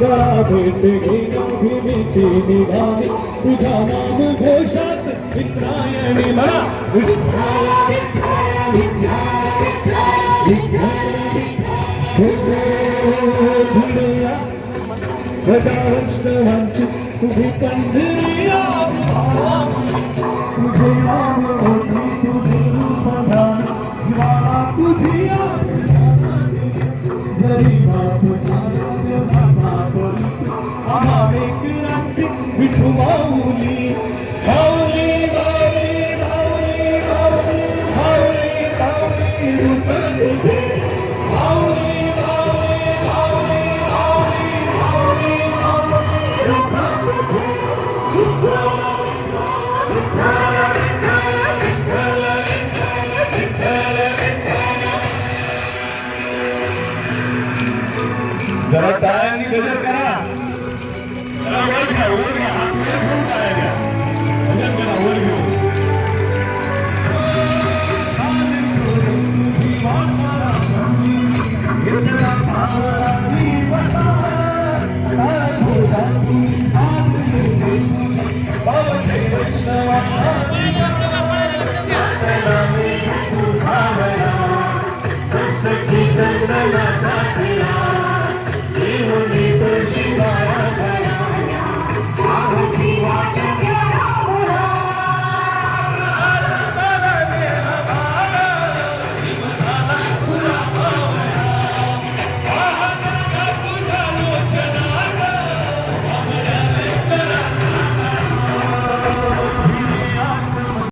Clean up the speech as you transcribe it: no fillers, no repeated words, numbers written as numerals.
गळा भेट घेऊन भूमीची निघाली तुझ्या नाम घोषात विद्रायणी म्हणा गजाष्टवांची तुझी कंदिरिया तुझे नाम होती तुझी रूपधान ज्वाला तुझी जरी बाप सारे भाषा करू आम्हावेकरांची विठू माऊली माऊली माऊली माऊली माऊली माऊली माऊली रूप तुझे माऊली माऊली माऊली माऊली माऊली माऊली रूप तुझे जरा टाळ्यांनी गजर करा